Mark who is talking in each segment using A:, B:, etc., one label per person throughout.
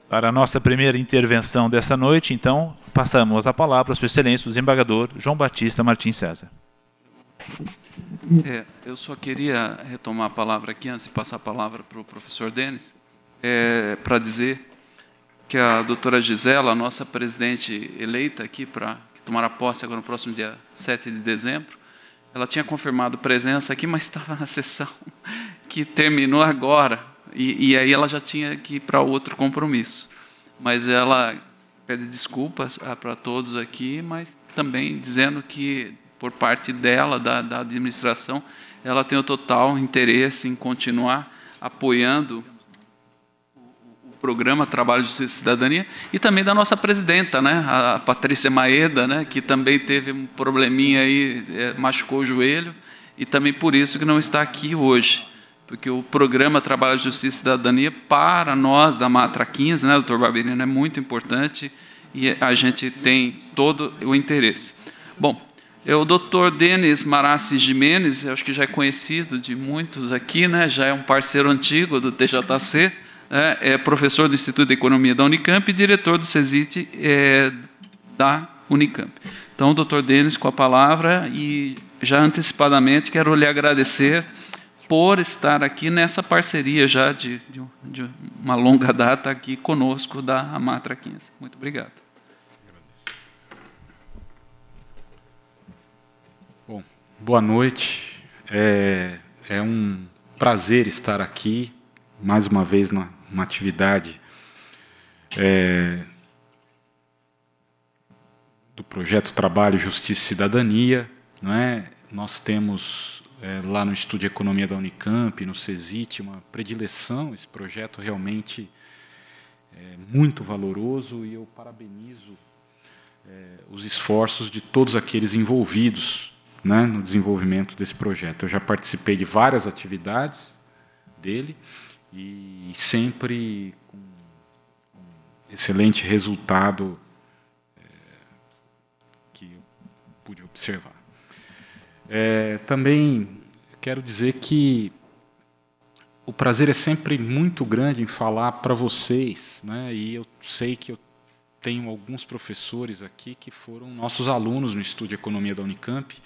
A: Para a nossa primeira intervenção dessa noite, então, passamos a palavra a Sua Excelência, o desembargador João Batista Martins César.
B: Eu só queria retomar a palavra aqui, antes de passar a palavra para o professor Denis, para dizer que a doutora Gisela, nossa presidente eleita aqui, para tomar a posse agora no próximo dia 7 de dezembro, ela tinha confirmado presença aqui, mas estava na sessão que terminou agora, e aí ela já tinha que ir para outro compromisso. Mas ela pede desculpas para todos aqui, mas também dizendo que, por parte dela, da administração, ela tem o total interesse em continuar apoiando o programa Trabalho, Justiça e Cidadania, e também da nossa presidenta, né, a Patrícia Maeda, né, que também teve um probleminha aí, machucou o joelho, e também por isso que não está aqui hoje, porque o programa Trabalho, Justiça e Cidadania, para nós da Matra 15, né, doutor Barberino, é muito importante, e a gente tem todo o interesse. Bom, o doutor Denis Marassi Jimenez, acho que já é conhecido de muitos aqui, né, já é um parceiro antigo do TJC, é professor do Instituto de Economia da Unicamp e diretor do CESIT da Unicamp. Então, doutor Denis, com a palavra, e já antecipadamente quero lhe agradecer por estar aqui nessa parceria já de uma longa data aqui conosco da Amatra 15. Muito obrigado.
C: Bom, boa noite. É um prazer estar aqui, mais uma vez, numa atividade do projeto Trabalho, Justiça e Cidadania. Não é? Nós temos, lá no Instituto de Economia da Unicamp, no CESIT, uma predileção. Esse projeto realmente é muito valoroso e eu parabenizo os esforços de todos aqueles envolvidos, né, no desenvolvimento desse projeto. Eu já participei de várias atividades dele e sempre com excelente resultado que eu pude observar. Também quero dizer que o prazer é sempre muito grande em falar para vocês, né, e eu sei que eu tenho alguns professores aqui que foram nossos alunos no Instituto de Economia da Unicamp,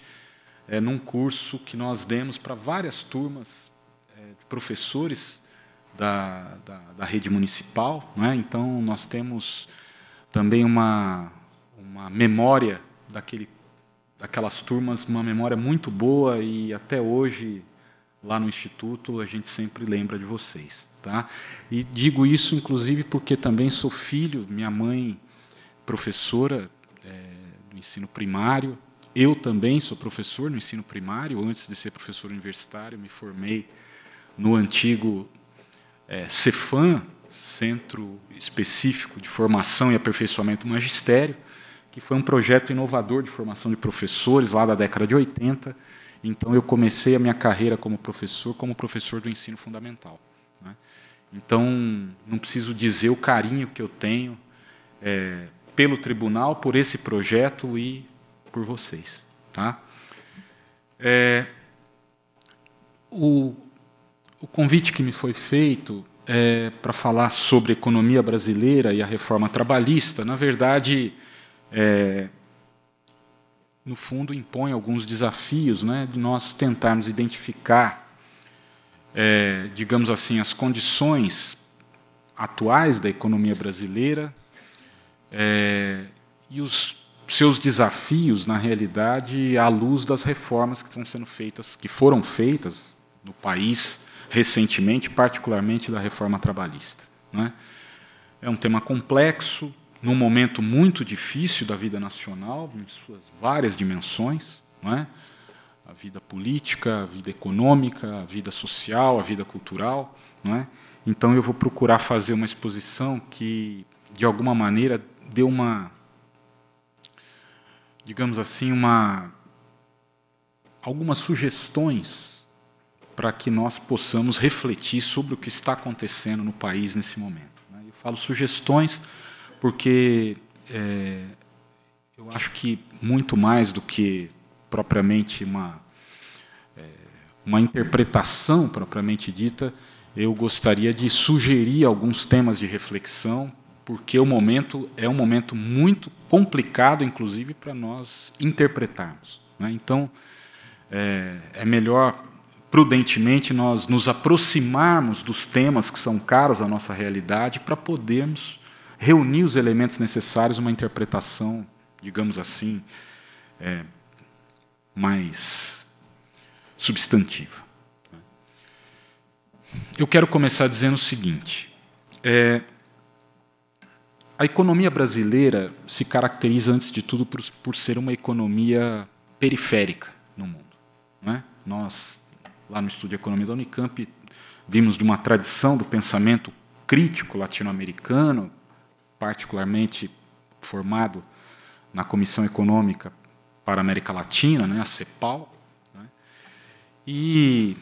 C: num curso que nós demos para várias turmas de professores da rede municipal, não é? Então, nós temos também uma memória daquelas turmas, uma memória muito boa, e até hoje, lá no Instituto, a gente sempre lembra de vocês. Tá? E digo isso, inclusive, porque também sou filho, minha mãe professora do ensino primário, eu também sou professor no ensino primário. Antes de ser professor universitário, me formei no antigo Cefam, Centro Específico de Formação e Aperfeiçoamento do Magistério, que foi um projeto inovador de formação de professores lá da década de 80. Então, eu comecei a minha carreira como professor do ensino fundamental. Né? Então, não preciso dizer o carinho que eu tenho pelo tribunal, por esse projeto e por vocês. Tá? O convite que me foi feito para falar sobre a economia brasileira e a reforma trabalhista, na verdade, no fundo, impõe alguns desafios, né, de nós tentarmos identificar, digamos assim, as condições atuais da economia brasileira e os seus desafios, na realidade, à luz das reformas que estão sendo feitas, que foram feitas no país recentemente, particularmente da reforma trabalhista. Né? É um tema complexo, num momento muito difícil da vida nacional, em suas várias dimensões, não é? A vida política, a vida econômica, a vida social, a vida cultural. Não é? Então, eu vou procurar fazer uma exposição que, de alguma maneira, dê uma, digamos assim, algumas sugestões para que nós possamos refletir sobre o que está acontecendo no país nesse momento. Né? Eu falo sugestões porque eu acho que muito mais do que propriamente uma interpretação propriamente dita, eu gostaria de sugerir alguns temas de reflexão porque o momento é um momento muito complicado, inclusive, para nós interpretarmos, né? Então, é melhor, prudentemente, nós nos aproximarmos dos temas que são caros à nossa realidade para podermos reunir os elementos necessários a uma interpretação, digamos assim, mais substantiva. Eu quero começar dizendo o seguinte: a economia brasileira se caracteriza, antes de tudo, por ser uma economia periférica no mundo, não é? Nós, lá no Estudo de Economia da Unicamp, vimos de uma tradição do pensamento crítico latino-americano, particularmente formado na Comissão Econômica para a América Latina, né, a CEPAL, né? E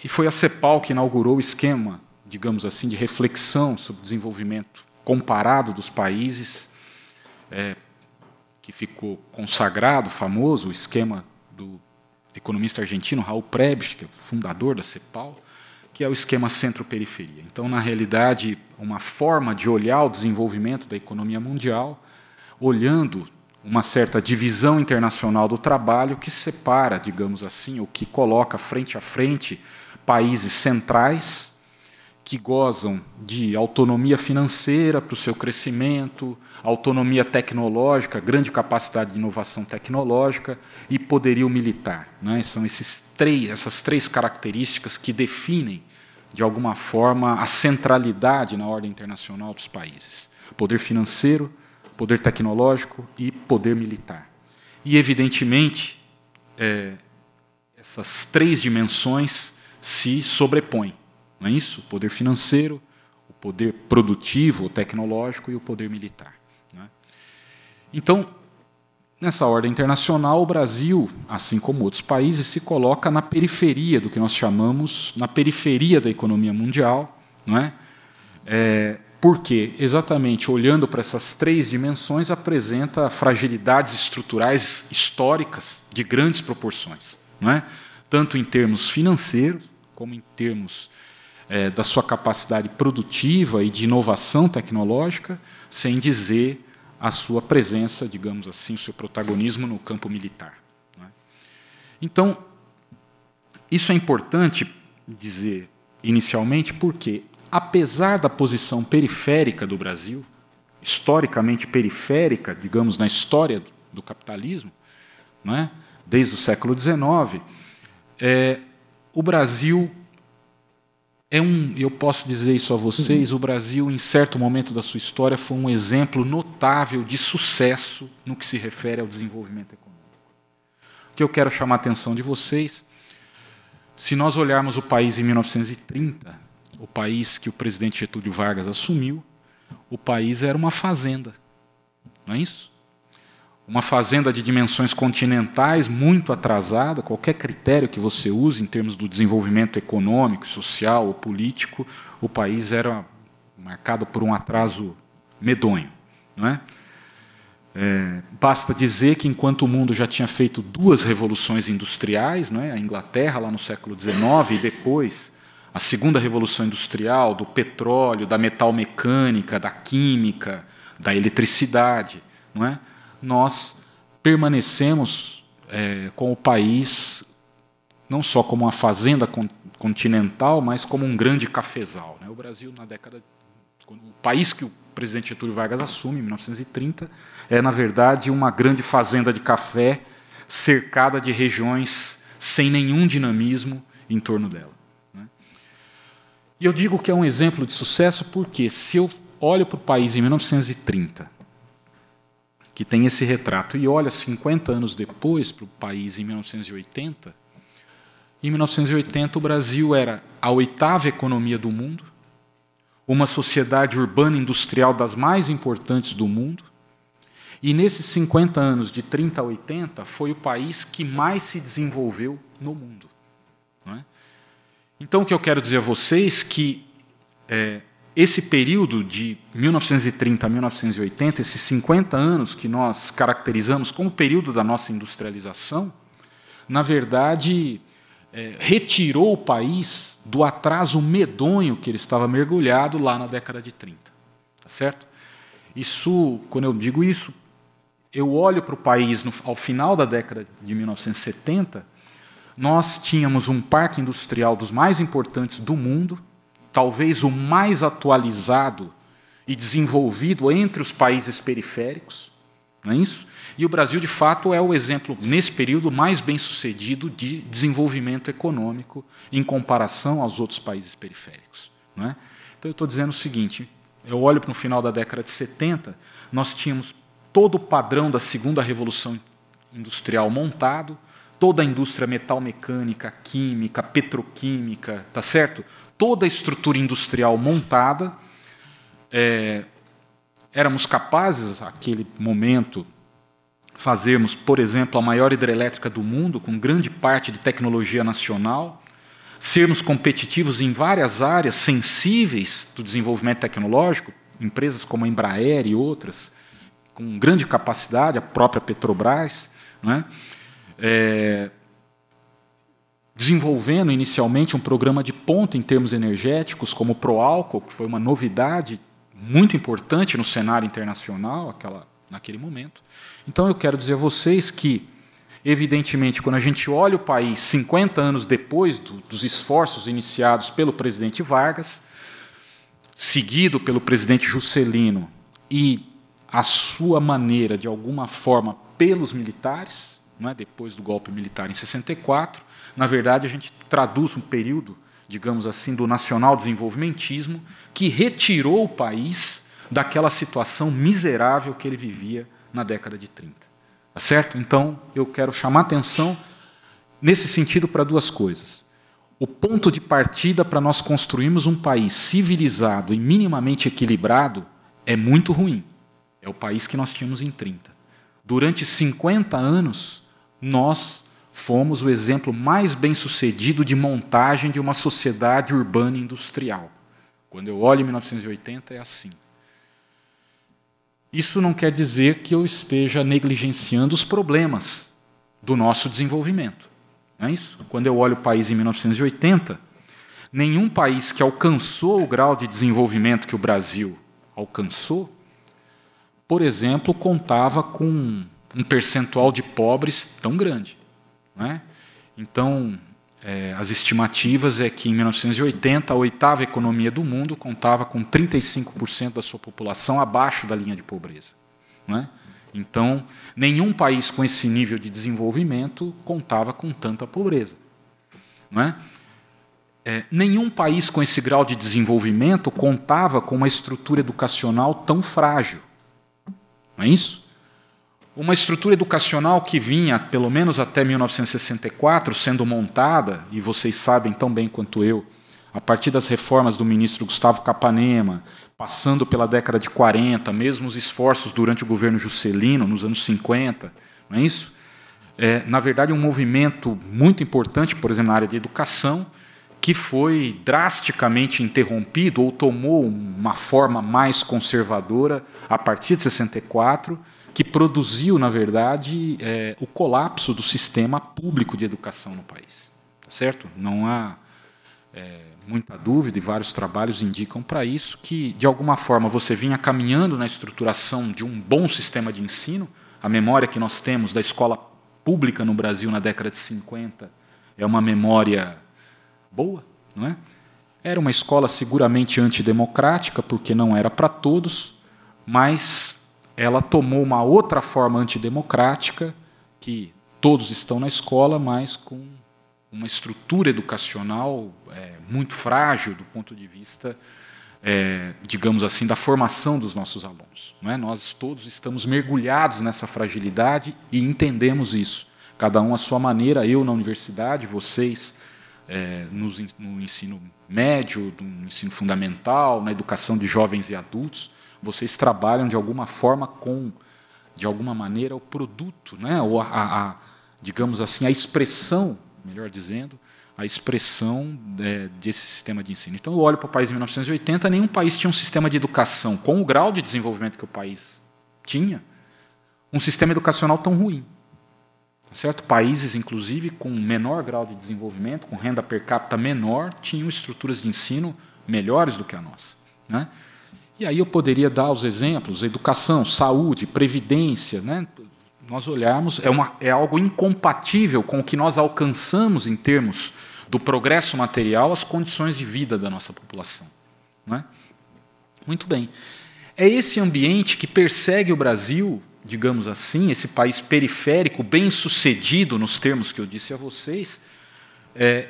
C: foi a CEPAL que inaugurou o esquema, digamos assim, de reflexão sobre o desenvolvimento comparado dos países, que ficou consagrado, famoso, o esquema do economista argentino Raul Prebisch, que é o fundador da CEPAL, que é o esquema centro-periferia. Então, na realidade, uma forma de olhar o desenvolvimento da economia mundial, olhando uma certa divisão internacional do trabalho que separa, digamos assim, ou que coloca frente a frente países centrais que gozam de autonomia financeira para o seu crescimento, autonomia tecnológica, grande capacidade de inovação tecnológica e poderio militar, né? São essas três características que definem, de alguma forma, a centralidade na ordem internacional dos países: poder financeiro, poder tecnológico e poder militar. E, evidentemente, essas três dimensões se sobrepõem, não é isso? O poder financeiro, o poder produtivo, o tecnológico e o poder militar, não é? Então, nessa ordem internacional, o Brasil, assim como outros países, se coloca na periferia do que nós chamamos, na periferia da economia mundial, não é? Porque, exatamente, olhando para essas três dimensões, apresenta fragilidades estruturais históricas de grandes proporções, não é? Tanto em termos financeiros, como em termos da sua capacidade produtiva e de inovação tecnológica, sem dizer a sua presença, digamos assim, o seu protagonismo no campo militar, não é? Então, isso é importante dizer inicialmente porque, apesar da posição periférica do Brasil, historicamente periférica, digamos, na história do capitalismo, não é? Desde o século XIX, o Brasil eu posso dizer isso a vocês, o Brasil, em certo momento da sua história, foi um exemplo notável de sucesso no que se refere ao desenvolvimento econômico. O que eu quero chamar a atenção de vocês, se nós olharmos o país em 1930, o país que o presidente Getúlio Vargas assumiu, o país era uma fazenda, não é isso? Uma fazenda de dimensões continentais, muito atrasada, qualquer critério que você use em termos do desenvolvimento econômico, social ou político, o país era marcado por um atraso medonho, não é? Basta dizer que, enquanto o mundo já tinha feito 2 revoluções industriais, não é? A Inglaterra, lá no século XIX, e depois a segunda revolução industrial, do petróleo, da metalmecânica, da química, da eletricidade, não é? Nós permanecemos com o país não só como uma fazenda continental, mas como um grande cafezal, né? O Brasil, o país que o presidente Getúlio Vargas assume, em 1930, é, na verdade, uma grande fazenda de café cercada de regiões sem nenhum dinamismo em torno dela, né? E eu digo que é um exemplo de sucesso porque, se eu olho para o país em 1930, que tem esse retrato, e olha 50 anos depois para o país em 1980, em 1980 o Brasil era a 8ª economia do mundo, uma sociedade urbana industrial das mais importantes do mundo, e nesses 50 anos, de 30 a 80, foi o país que mais se desenvolveu no mundo, não é? Então, o que eu quero dizer a vocês é que esse período de 1930 a 1980, esses 50 anos que nós caracterizamos como o período da nossa industrialização, na verdade, retirou o país do atraso medonho que ele estava mergulhado lá na década de 30. Tá certo? Isso, quando eu digo isso, eu olho para o país ao final da década de 1970, nós tínhamos um parque industrial dos mais importantes do mundo, talvez o mais atualizado e desenvolvido entre os países periféricos, não é isso? E o Brasil, de fato, é o exemplo, nesse período, mais bem-sucedido de desenvolvimento econômico em comparação aos outros países periféricos. Não é? Então, eu estou dizendo o seguinte, eu olho para o final da década de 70, nós tínhamos todo o padrão da segunda revolução industrial montado, toda a indústria metal-mecânica, química, petroquímica, tá certo? Toda a estrutura industrial montada. Éramos capazes, naquele momento, fazermos, por exemplo, a maior hidrelétrica do mundo, com grande parte de tecnologia nacional, sermos competitivos em várias áreas sensíveis do desenvolvimento tecnológico, empresas como a Embraer e outras, com grande capacidade, a própria Petrobras, não é? Desenvolvendo inicialmente um programa de ponta em termos energéticos, como o Proálcool, que foi uma novidade muito importante no cenário internacional naquele momento. Então, eu quero dizer a vocês que, evidentemente, quando a gente olha o país 50 anos depois dos esforços iniciados pelo presidente Vargas, seguido pelo presidente Juscelino, e a sua maneira, de alguma forma, pelos militares, não é? Depois do golpe militar em 64, na verdade, a gente traduz um período, digamos assim, do nacional-desenvolvimentismo, que retirou o país daquela situação miserável que ele vivia na década de 30. Tá certo? Então, eu quero chamar a atenção, nesse sentido, para duas coisas. O ponto de partida para nós construirmos um país civilizado e minimamente equilibrado é muito ruim. É o país que nós tínhamos em 30. Durante 50 anos, nós fomos o exemplo mais bem-sucedido de montagem de uma sociedade urbana industrial. Quando eu olho em 1980, é assim. Isso não quer dizer que eu esteja negligenciando os problemas do nosso desenvolvimento. Não é isso? Quando eu olho o país em 1980, nenhum país que alcançou o grau de desenvolvimento que o Brasil alcançou, por exemplo, contava com um percentual de pobres tão grande. Não é? Então, as estimativas é que, em 1980, a 8ª economia do mundo contava com 35% da sua população abaixo da linha de pobreza. Não é? Então, nenhum país com esse nível de desenvolvimento contava com tanta pobreza. Não é? Nenhum país com esse grau de desenvolvimento contava com uma estrutura educacional tão frágil. Não é isso? Uma estrutura educacional que vinha, pelo menos até 1964, sendo montada, e vocês sabem tão bem quanto eu, a partir das reformas do ministro Gustavo Capanema, passando pela década de 40, mesmo os esforços durante o governo Juscelino, nos anos 50, não é isso? Na verdade, um movimento muito importante, por exemplo, na área de educação, que foi drasticamente interrompido ou tomou uma forma mais conservadora a partir de 64, que produziu, na verdade, o colapso do sistema público de educação no país. Tá certo? Não há muita dúvida, e vários trabalhos indicam para isso, que, de alguma forma, você vinha caminhando na estruturação de um bom sistema de ensino. A memória que nós temos da escola pública no Brasil na década de 50 é uma memória boa, não é? Era uma escola seguramente antidemocrática, porque não era para todos, mas ela tomou uma outra forma antidemocrática, que todos estão na escola, mas com uma estrutura educacional muito frágil do ponto de vista, digamos assim, da formação dos nossos alunos. Não é? Nós todos estamos mergulhados nessa fragilidade e entendemos isso. Cada um à sua maneira, eu na universidade, vocês no ensino médio, no ensino fundamental, na educação de jovens e adultos. Vocês trabalham de alguma forma com, de alguma maneira, o produto, né? Ou digamos assim, a expressão, melhor dizendo, a expressão desse sistema de ensino. Então, eu olho para o país em 1980, nenhum país tinha um sistema de educação com o grau de desenvolvimento que o país tinha, um sistema educacional tão ruim. Certo? Países, inclusive, com menor grau de desenvolvimento, com renda per capita menor, tinham estruturas de ensino melhores do que a nossa. Né? E aí eu poderia dar os exemplos: educação, saúde, previdência, né? Nós olharmos, é algo incompatível com o que nós alcançamos em termos do progresso material, as condições de vida da nossa população. Não é? Muito bem. É esse ambiente que persegue o Brasil, digamos assim, esse país periférico, bem-sucedido nos termos que eu disse a vocês,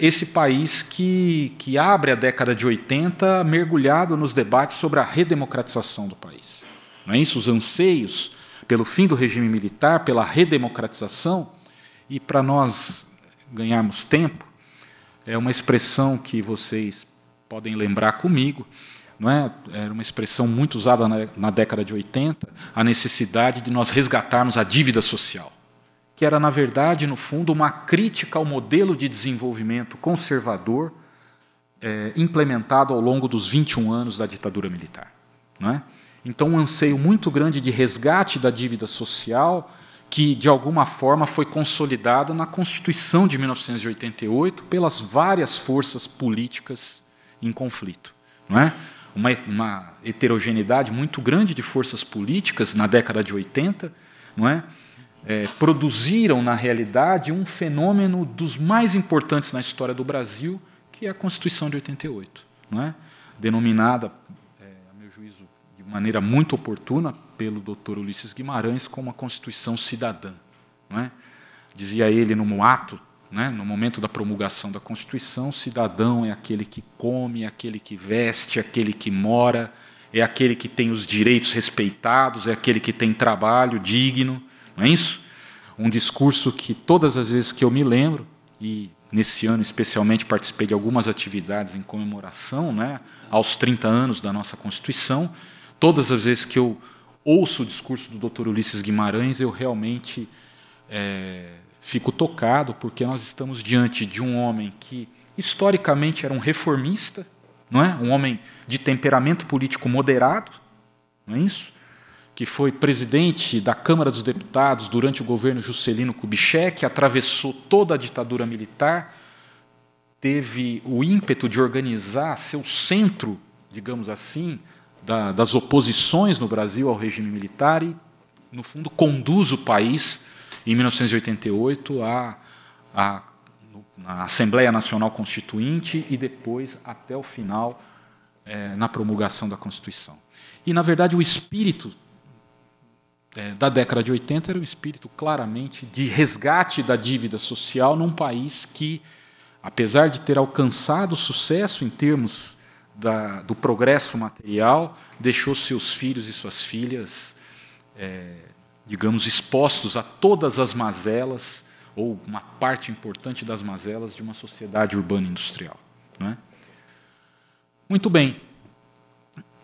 C: esse país que abre a década de 80 mergulhado nos debates sobre a redemocratização do país. Não é isso? Os anseios pelo fim do regime militar, pela redemocratização, e para nós ganharmos tempo, é uma expressão que vocês podem lembrar comigo, não é? Era uma expressão muito usada na década de 80, a necessidade de nós resgatarmos a dívida social, que era, na verdade, no fundo, uma crítica ao modelo de desenvolvimento conservador implementado ao longo dos 21 anos da ditadura militar. Não é? Então, um anseio muito grande de resgate da dívida social, que, de alguma forma, foi consolidado na Constituição de 1988 pelas várias forças políticas em conflito. Não é? Uma heterogeneidade muito grande de forças políticas na década de 80, não é? Produziram, na realidade, um fenômeno dos mais importantes na história do Brasil, que é a Constituição de 88, não é? Denominada, a meu juízo, de maneira muito oportuna, pelo Dr. Ulisses Guimarães, como a Constituição Cidadã. Não é? Dizia ele no ato, né, no momento da promulgação da Constituição: cidadão é aquele que come, é aquele que veste, é aquele que mora, é aquele que tem os direitos respeitados, é aquele que tem trabalho digno. Não é isso? Um discurso que, todas as vezes que eu me lembro, e nesse ano especialmente participei de algumas atividades em comemoração, né, aos 30 anos da nossa Constituição, todas as vezes que eu ouço o discurso do Dr. Ulisses Guimarães, eu realmente fico tocado, porque nós estamos diante de um homem que, historicamente, era um reformista, não é? Um homem de temperamento político moderado, não é isso? Que foi presidente da Câmara dos Deputados durante o governo Juscelino Kubitschek, atravessou toda a ditadura militar, teve o ímpeto de organizar seu centro, digamos assim, das oposições no Brasil ao regime militar e, no fundo, conduz o país, em 1988, na Assembleia Nacional Constituinte e depois, até o final, na promulgação da Constituição. E, na verdade, o espírito da década de 80 era um espírito claramente de resgate da dívida social num país que, apesar de ter alcançado sucesso em termos do progresso material, deixou seus filhos e suas filhas, digamos, expostos a todas as mazelas, ou uma parte importante das mazelas de uma sociedade urbana industrial. Não é? Muito bem.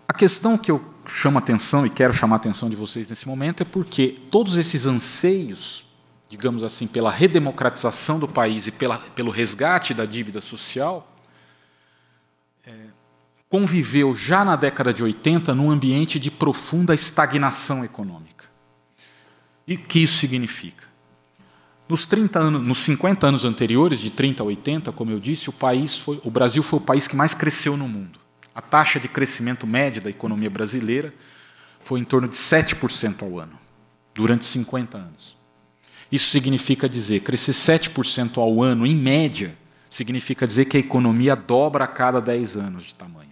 C: A questão que eu chamo a atenção e quero chamar a atenção de vocês nesse momento é porque todos esses anseios, digamos assim, pela redemocratização do país e pelo resgate da dívida social, conviveu já na década de 80 num ambiente de profunda estagnação econômica. E o que isso significa? Nos 50 anos anteriores, de 30 a 80, como eu disse, o Brasil foi o país que mais cresceu no mundo. A taxa de crescimento média da economia brasileira foi em torno de 7% ao ano, durante 50 anos. Isso significa dizer, crescer 7% ao ano, em média, significa dizer que a economia dobra a cada 10 anos de tamanho.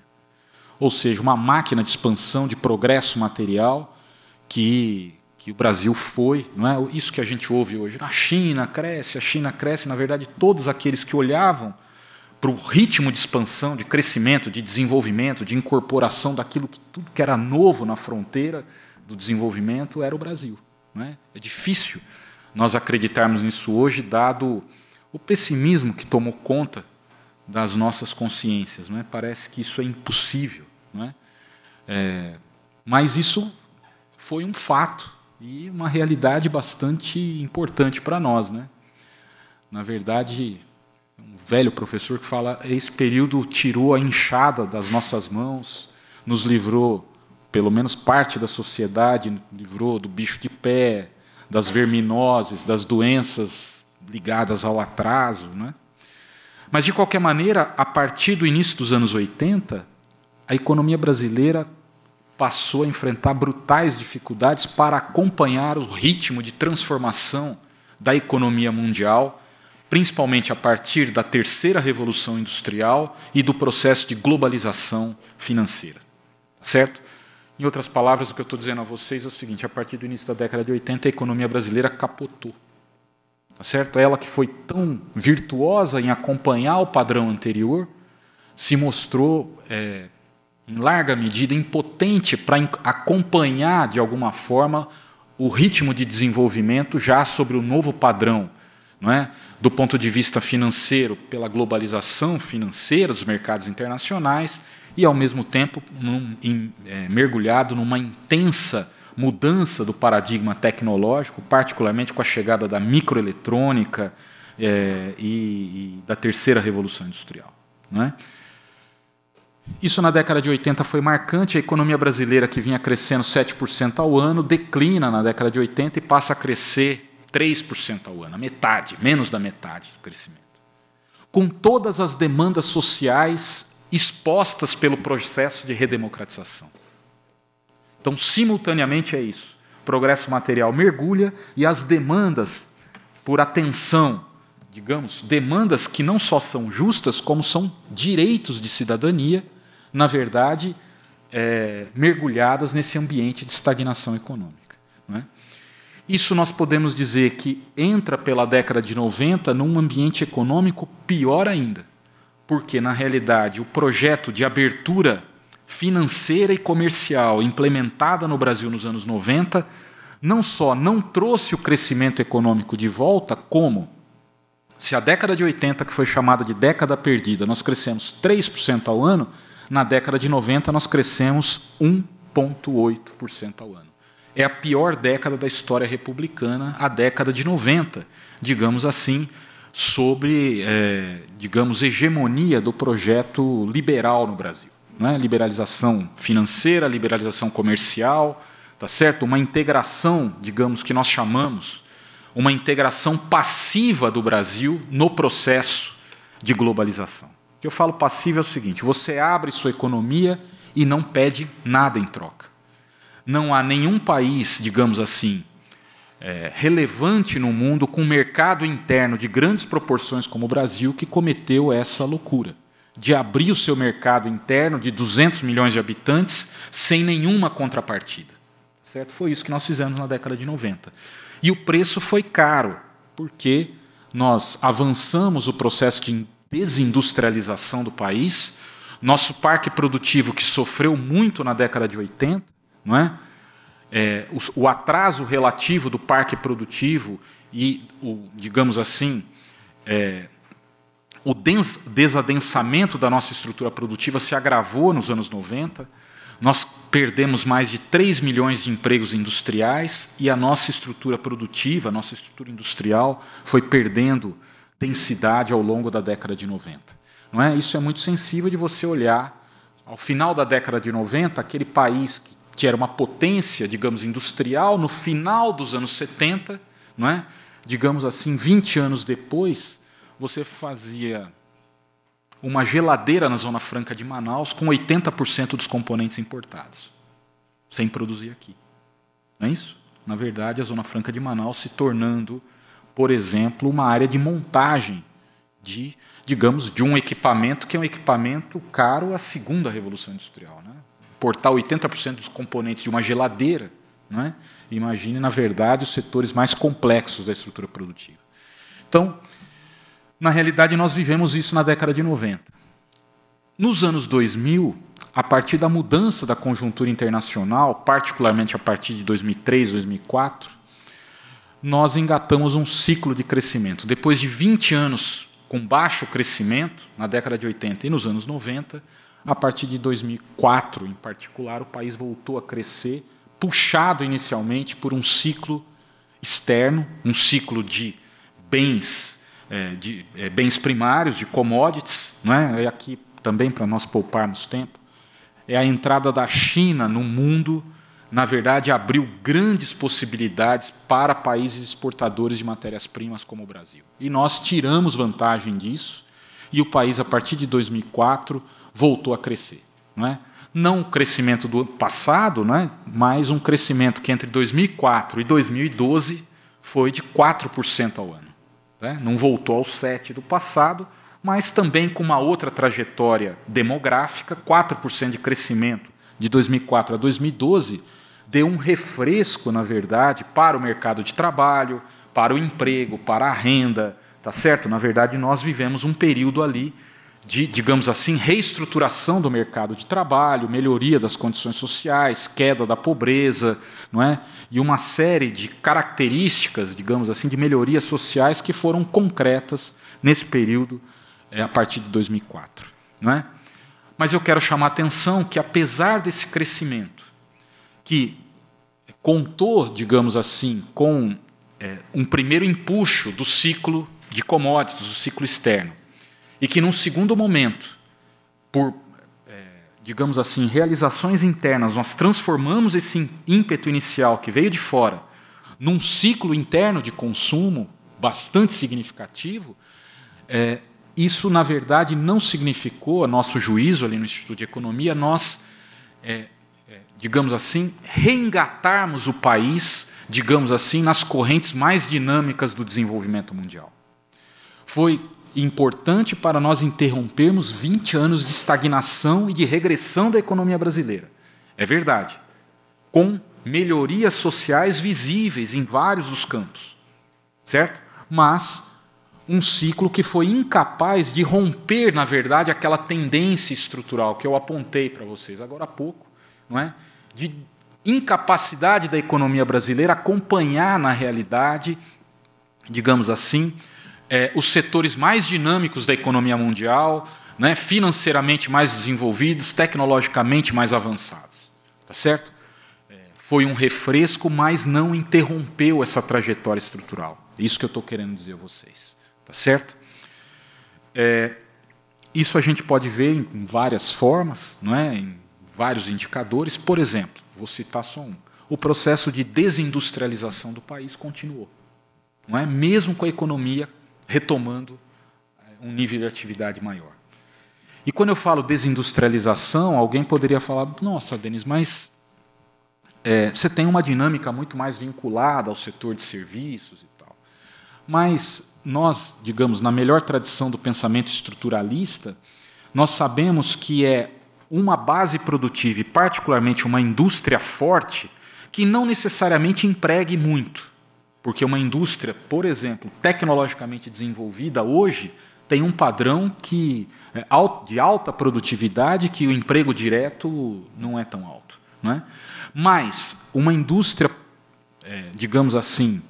C: Ou seja, uma máquina de expansão, de progresso material que o Brasil foi, não é? Isso que a gente ouve hoje. A China cresce, na verdade, todos aqueles que olhavam para o ritmo de expansão, de crescimento, de desenvolvimento, de incorporação daquilo tudo que era novo na fronteira do desenvolvimento era o Brasil. Não é? É difícil nós acreditarmos nisso hoje, dado o pessimismo que tomou conta das nossas consciências. Não é? Parece que isso é impossível. Não é? Mas isso foi um fato e uma realidade bastante importante para nós. Né? Na verdade, um velho professor que fala, esse período tirou a enxada das nossas mãos, nos livrou, pelo menos parte da sociedade, livrou do bicho de pé, das verminoses, das doenças ligadas ao atraso. Né? Mas, de qualquer maneira, a partir do início dos anos 80, a economia brasileira passou a enfrentar brutais dificuldades para acompanhar o ritmo de transformação da economia mundial, principalmente a partir da terceira revolução industrial e do processo de globalização financeira. Certo? Em outras palavras, o que eu estou dizendo a vocês é o seguinte: a partir do início da década de 80, a economia brasileira capotou. Tá certo? Ela que foi tão virtuosa em acompanhar o padrão anterior, se mostrou, em larga medida, impotente para acompanhar, de alguma forma, o ritmo de desenvolvimento já sobre o novo padrão, não é? Do ponto de vista financeiro, pela globalização financeira dos mercados internacionais e, ao mesmo tempo, mergulhado numa intensa mudança do paradigma tecnológico, particularmente com a chegada da microeletrônica e da terceira revolução industrial. Não é? Isso na década de 80 foi marcante. A economia brasileira, que vinha crescendo 7% ao ano, declina na década de 80 e passa a crescer 3% ao ano, a metade, menos da metade do crescimento. Com todas as demandas sociais expostas pelo processo de redemocratização. Então, simultaneamente é isso. O progresso material mergulha e as demandas por atenção, digamos, demandas que não só são justas, como são direitos de cidadania, na verdade, mergulhadas nesse ambiente de estagnação econômica. Não é? Isso nós podemos dizer que entra pela década de 90 num ambiente econômico pior ainda, porque, na realidade, o projeto de abertura financeira e comercial implementada no Brasil nos anos 90 não só não trouxe o crescimento econômico de volta, como, se a década de 80, que foi chamada de década perdida, nós crescemos 3% ao ano, na década de 90 nós crescemos 1,8% ao ano. É a pior década da história republicana, a década de 90, digamos assim, sobre, digamos, hegemonia do projeto liberal no Brasil. Não é? Liberalização financeira, liberalização comercial, tá certo? Uma integração, digamos, que nós chamamos, uma integração passiva do Brasil no processo de globalização. O que eu falo passiva é o seguinte: você abre sua economia e não pede nada em troca. Não há nenhum país, digamos assim, relevante no mundo com um mercado interno de grandes proporções como o Brasil que cometeu essa loucura de abrir o seu mercado interno de 200 milhões de habitantes sem nenhuma contrapartida. Certo? Foi isso que nós fizemos na década de 90. E o preço foi caro, porque nós avançamos o processo de desindustrialização do país, nosso parque produtivo, que sofreu muito na década de 80, não é? O atraso relativo do parque produtivo e, digamos assim, o desadensamento da nossa estrutura produtiva se agravou nos anos 90. Nós perdemos mais de 3 milhões de empregos industriais e a nossa estrutura produtiva, a nossa estrutura industrial, foi perdendo densidade ao longo da década de 90. Não é? Isso é muito sensível de você olhar, ao final da década de 90, aquele país que era uma potência, digamos, industrial, no final dos anos 70, não é? Digamos assim, 20 anos depois, você fazia uma geladeira na Zona Franca de Manaus com 80% dos componentes importados, sem produzir aqui. Não é isso? Na verdade, a Zona Franca de Manaus se tornando, por exemplo, uma área de montagem de, digamos, de um equipamento que é um equipamento caro à segunda Revolução Industrial. Né? Importar 80% dos componentes de uma geladeira, não é? Imagine, na verdade, os setores mais complexos da estrutura produtiva. Então, na realidade, nós vivemos isso na década de 90. Nos anos 2000, a partir da mudança da conjuntura internacional, particularmente a partir de 2003, 2004, nós engatamos um ciclo de crescimento. Depois de 20 anos com baixo crescimento, na década de 80 e nos anos 90, a partir de 2004, em particular, o país voltou a crescer, puxado inicialmente por um ciclo externo, um ciclo de bens primários, de commodities, não é? E aqui também, para nós pouparmos tempo, é a entrada da China no mundo, na verdade, abriu grandes possibilidades para países exportadores de matérias-primas como o Brasil. E nós tiramos vantagem disso, e o país, a partir de 2004, voltou a crescer. Não é? Não o crescimento do passado, né, mas um crescimento que entre 2004 e 2012 foi de 4% ao ano. Né? Não voltou aos 7% do passado, mas também com uma outra trajetória demográfica, 4% de crescimento de 2004 a 2012, deu um refresco, na verdade, para o mercado de trabalho, para o emprego, para a renda, tá certo? Na verdade, nós vivemos um período ali de, digamos assim, reestruturação do mercado de trabalho, melhoria das condições sociais, queda da pobreza, não é? E uma série de características, digamos assim, de melhorias sociais que foram concretas nesse período, a partir de 2004. Não é? Mas eu quero chamar a atenção que, apesar desse crescimento, que contou, digamos assim, com um primeiro empuxo do ciclo de commodities, do ciclo externo, e que, num segundo momento, por, digamos assim, realizações internas, nós transformamos esse ímpeto inicial que veio de fora num ciclo interno de consumo bastante significativo, isso, na verdade, não significou, a nosso juízo ali no Instituto de Economia, nós, digamos assim, reengatarmos o país, digamos assim, nas correntes mais dinâmicas do desenvolvimento mundial. Foi importante para nós interrompermos 20 anos de estagnação e de regressão da economia brasileira. É verdade. Com melhorias sociais visíveis em vários dos campos. Certo? Mas um ciclo que foi incapaz de romper, na verdade, aquela tendência estrutural que eu apontei para vocês agora há pouco, não é? De incapacidade da economia brasileira acompanhar, na realidade, digamos assim, os setores mais dinâmicos da economia mundial, né, financeiramente mais desenvolvidos, tecnologicamente mais avançados. Tá certo? Foi um refresco, mas não interrompeu essa trajetória estrutural. É isso que eu estou querendo dizer a vocês. Tá certo? Isso a gente pode ver em várias formas, não é? Em vários indicadores. Por exemplo, vou citar só um. O processo de desindustrialização do país continuou. Não é? Mesmo com a economia retomando um nível de atividade maior. E quando eu falo desindustrialização, alguém poderia falar, nossa, Denis, mas você tem uma dinâmica muito mais vinculada ao setor de serviços e tal. Mas nós, digamos, na melhor tradição do pensamento estruturalista, nós sabemos que é uma base produtiva e, particularmente, uma indústria forte que não necessariamente empregue muito. Porque uma indústria, por exemplo, tecnologicamente desenvolvida, hoje, tem um padrão de alta produtividade que o emprego direto não é tão alto. Não é? Mas uma indústria, digamos assim,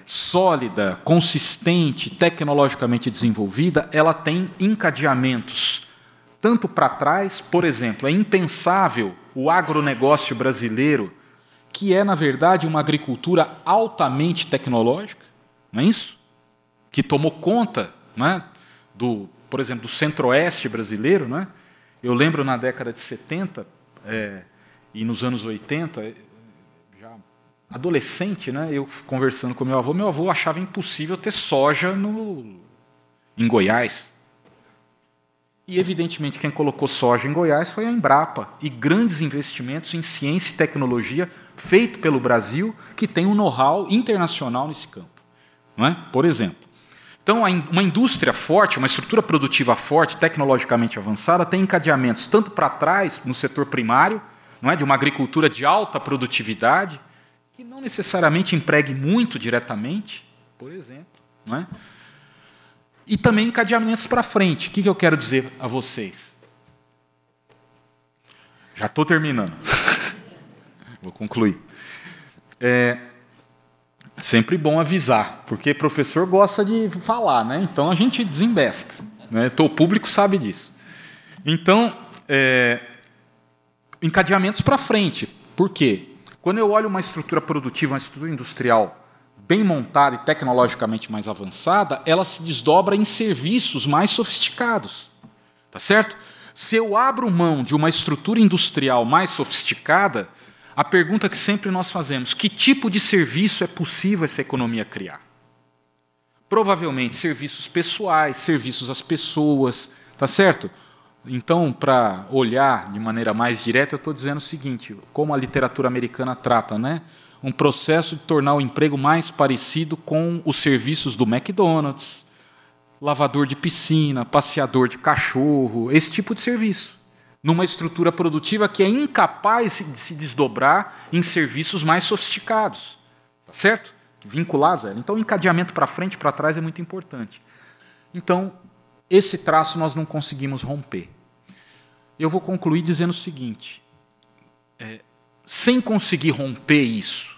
C: sólida, consistente, tecnologicamente desenvolvida, ela tem encadeamentos tanto para trás, por exemplo, é impensável o agronegócio brasileiro, que é, na verdade, uma agricultura altamente tecnológica, não é isso? Que tomou conta, não é? Por exemplo, do centro-oeste brasileiro. Não é? Eu lembro, na década de 70 e nos anos 80, já adolescente, né, eu conversando com meu avô achava impossível ter soja em Goiás. E, evidentemente, quem colocou soja em Goiás foi a Embrapa, e grandes investimentos em ciência e tecnologia feito pelo Brasil, que tem um know-how internacional nesse campo. Não é? Por exemplo. Então, uma indústria forte, uma estrutura produtiva forte, tecnologicamente avançada, tem encadeamentos tanto para trás, no setor primário, não é? De uma agricultura de alta produtividade, que não necessariamente empregue muito diretamente, por exemplo. Não é? E também encadeamentos para frente. O que eu quero dizer a vocês? Já estou terminando. Vou concluir. Sempre bom avisar, porque professor gosta de falar, né? Então a gente desembesta. Né? O público sabe disso. Então, encadeamentos para frente. Por quê? Quando eu olho uma estrutura produtiva, uma estrutura industrial bem montada e tecnologicamente mais avançada, ela se desdobra em serviços mais sofisticados. Tá certo? Se eu abro mão de uma estrutura industrial mais sofisticada, a pergunta que sempre nós fazemos, que tipo de serviço é possível essa economia criar? Provavelmente serviços pessoais, serviços às pessoas, tá certo? Então, para olhar de maneira mais direta, eu estou dizendo o seguinte, como a literatura americana trata, né? Um processo de tornar o emprego mais parecido com os serviços do McDonald's, lavador de piscina, passeador de cachorro, esse tipo de serviço, numa estrutura produtiva que é incapaz de se desdobrar em serviços mais sofisticados, tá certo? Vinculados a ela. Então, o encadeamento para frente e para trás é muito importante. Então, esse traço nós não conseguimos romper. Eu vou concluir dizendo o seguinte, sem conseguir romper isso,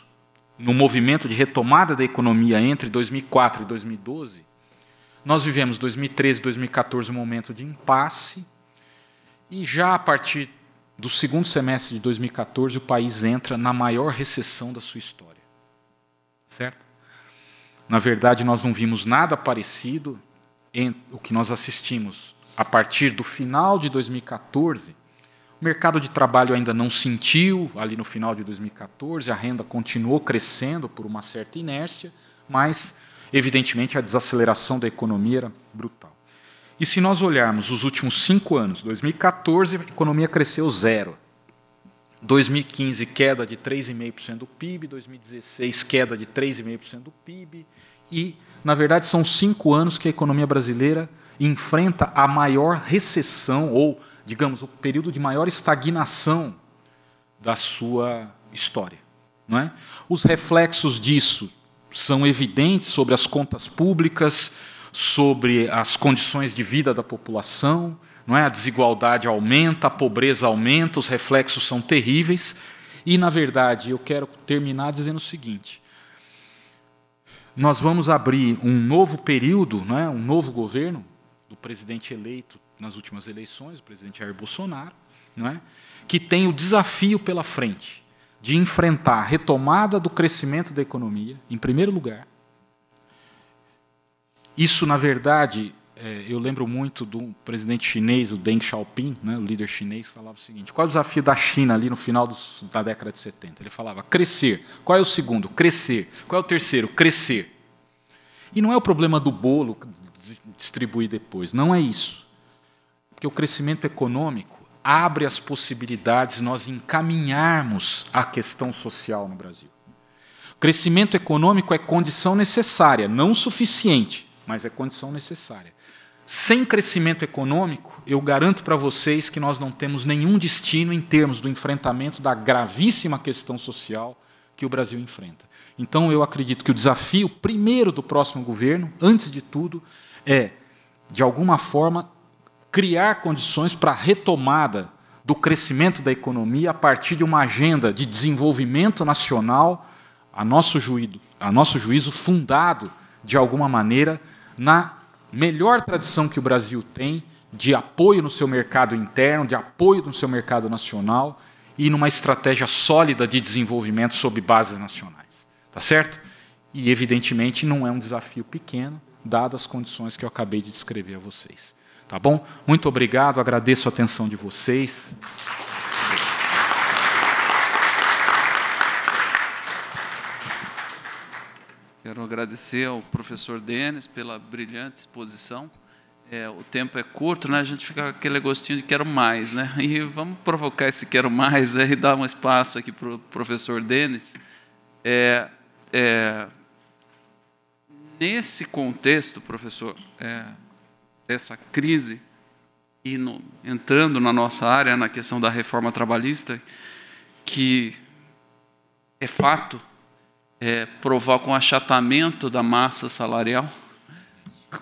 C: no movimento de retomada da economia entre 2004 e 2012, nós vivemos 2013 e 2014 um momento de impasse, e já a partir do segundo semestre de 2014 o país entra na maior recessão da sua história. Certo? Na verdade, nós não vimos nada parecido em o que nós assistimos a partir do final de 2014. O mercado de trabalho ainda não sentiu, ali no final de 2014, a renda continuou crescendo por uma certa inércia, mas, evidentemente, a desaceleração da economia era brutal. E se nós olharmos os últimos 5 anos, 2014, a economia cresceu 0. 2015, queda de 3,5% do PIB, 2016, queda de 3,5% do PIB, e, na verdade, são 5 anos que a economia brasileira enfrenta a maior recessão, ou, digamos, o período de maior estagnação da sua história. Não é? Os reflexos disso são evidentes sobre as contas públicas, sobre as condições de vida da população, não é? A desigualdade aumenta, a pobreza aumenta, os reflexos são terríveis. E, na verdade, eu quero terminar dizendo o seguinte, nós vamos abrir um novo período, não é? Um novo governo do presidente eleito nas últimas eleições, o presidente Jair Bolsonaro, não é? Que tem o desafio pela frente de enfrentar a retomada do crescimento da economia, em primeiro lugar. Isso, na verdade, eu lembro muito do presidente chinês, o Deng Xiaoping, né, o líder chinês, que falava o seguinte, qual é o desafio da China ali no final da década de 70? Ele falava, crescer. Qual é o segundo? Crescer. Qual é o terceiro? Crescer. E não é o problema do bolo distribuir depois, não é isso. Porque o crescimento econômico abre as possibilidades de nós encaminharmos a questão social no Brasil. O crescimento econômico é condição necessária, não suficiente, mas é condição necessária. Sem crescimento econômico, eu garanto para vocês que nós não temos nenhum destino em termos do enfrentamento da gravíssima questão social que o Brasil enfrenta. Então, eu acredito que o desafio primeiro do próximo governo, antes de tudo, é, de alguma forma, criar condições para a retomada do crescimento da economia a partir de uma agenda de desenvolvimento nacional, a nosso juízo fundado, de alguma maneira, na melhor tradição que o Brasil tem de apoio no seu mercado interno, de apoio no seu mercado nacional e numa estratégia sólida de desenvolvimento sob bases nacionais. Tá certo? E, evidentemente, não é um desafio pequeno, dadas as condições que eu acabei de descrever a vocês. Tá bom? Muito obrigado, agradeço a atenção de vocês.
B: Quero agradecer ao professor Denis pela brilhante exposição. O tempo é curto, né? A gente fica com aquele gostinho de quero mais, né? E vamos provocar esse quero mais e dar um espaço aqui para o professor Denis. Nesse contexto, professor, dessa crise, e entrando na nossa área, na questão da reforma trabalhista, que é fato, provoca um achatamento da massa salarial.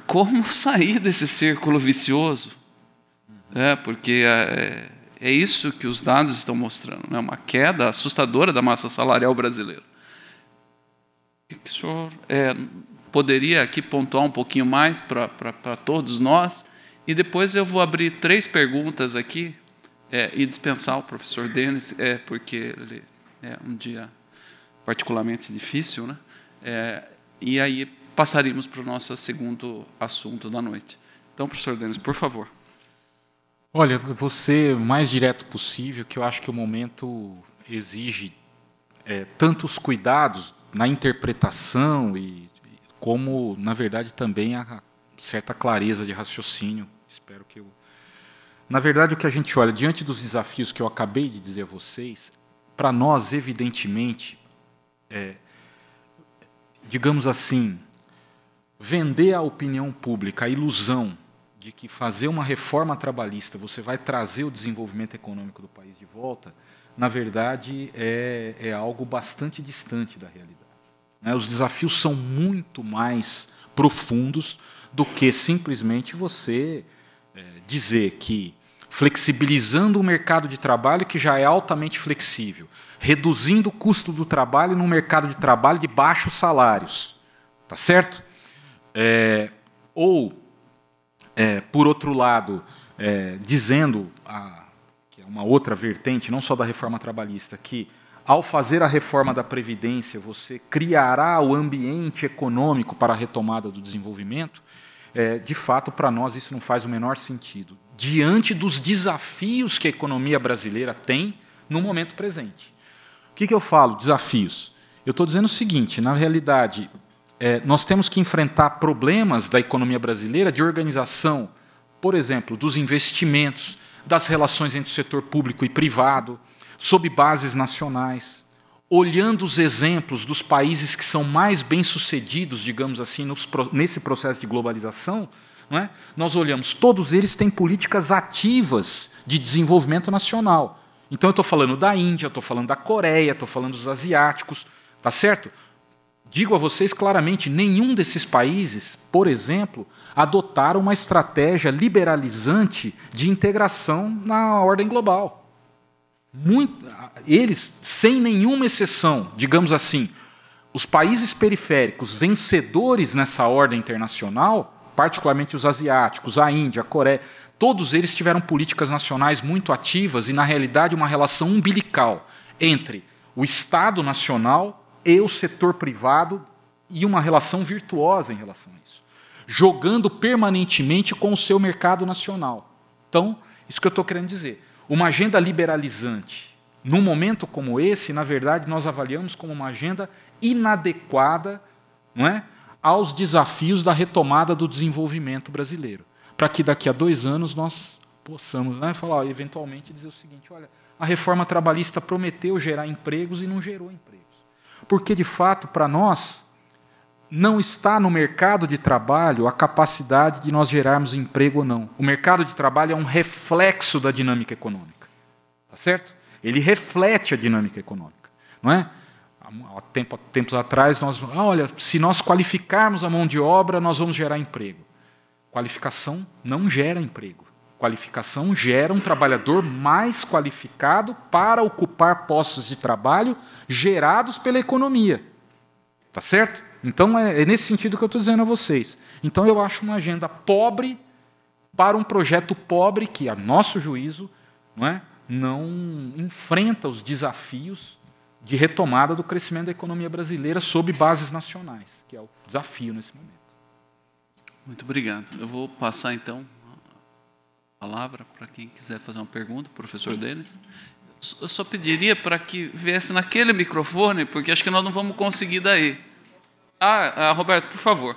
B: Como sair desse círculo vicioso? Porque é isso que os dados estão mostrando, né? Uma queda assustadora da massa salarial brasileira. O senhor poderia aqui pontuar um pouquinho mais para todos nós? E depois eu vou abrir 3 perguntas aqui e dispensar o professor Denis, porque ele é um dia particularmente difícil, né? E aí passaríamos para o nosso segundo assunto da noite. Então, professor Denis, por favor.
C: Olha, eu vou ser o mais direto possível, que eu acho que o momento exige tantos cuidados na interpretação como, na verdade, também a certa clareza de raciocínio. Espero que eu Na verdade, o que a gente olha, diante dos desafios que eu acabei de dizer a vocês, para nós, evidentemente, digamos assim, vender à opinião pública a ilusão de que fazer uma reforma trabalhista você vai trazer o desenvolvimento econômico do país de volta, na verdade, é algo bastante distante da realidade. Os desafios são muito mais profundos do que simplesmente você dizer que, flexibilizando o mercado de trabalho, que já é altamente flexível, reduzindo o custo do trabalho num mercado de trabalho de baixos salários, tá certo? Por outro lado, dizendo, que é uma outra vertente, não só da reforma trabalhista, que ao fazer a reforma da Previdência, você criará o ambiente econômico para a retomada do desenvolvimento, de fato, para nós, isso não faz o menor sentido, diante dos desafios que a economia brasileira tem no momento presente. O que eu falo, desafios? Eu estou dizendo o seguinte, na realidade, nós temos que enfrentar problemas da economia brasileira de organização, por exemplo, dos investimentos, das relações entre o setor público e privado, sob bases nacionais, olhando os exemplos dos países que são mais bem-sucedidos, digamos assim, nesse processo de globalização, não é? Nós olhamos, todos eles têm políticas ativas de desenvolvimento nacional. Então, eu estou falando da Índia, estou falando da Coreia, estou falando dos asiáticos, tá certo? Digo a vocês claramente, nenhum desses países, por exemplo, adotaram uma estratégia liberalizante de integração na ordem global. Eles, sem nenhuma exceção, digamos assim, os países periféricos vencedores nessa ordem internacional, particularmente os asiáticos, a Índia, a Coreia, todos eles tiveram políticas nacionais muito ativas e, na realidade, uma relação umbilical entre o Estado nacional e o setor privado e uma relação virtuosa em relação a isso, jogando permanentemente com o seu mercado nacional. Então, isso que eu estou querendo dizer. Uma agenda liberalizante, num momento como esse, na verdade, nós avaliamos como uma agenda inadequada, não é, aos desafios da retomada do desenvolvimento brasileiro, para que daqui a 2 anos nós possamos, né, falar, eventualmente dizer o seguinte, olha, a reforma trabalhista prometeu gerar empregos e não gerou empregos. Porque, de fato, para nós, não está no mercado de trabalho a capacidade de nós gerarmos emprego ou não. O mercado de trabalho é um reflexo da dinâmica econômica. Tá certo? Ele reflete a dinâmica econômica. Não é? Há tempos atrás, olha, se nós qualificarmos a mão de obra, nós vamos gerar emprego. Qualificação não gera emprego. Qualificação gera um trabalhador mais qualificado para ocupar postos de trabalho gerados pela economia. Tá certo? Então, é nesse sentido que eu estou dizendo a vocês. Então, eu acho uma agenda pobre para um projeto pobre que, a nosso juízo, não enfrenta os desafios de retomada do crescimento da economia brasileira sob bases nacionais, que é o desafio nesse momento.
B: Muito obrigado. Eu vou passar, então, a palavra para quem quiser fazer uma pergunta, professor Denis. Eu só pediria para que viesse naquele microfone, porque acho que nós não vamos conseguir daí. Roberto, por favor.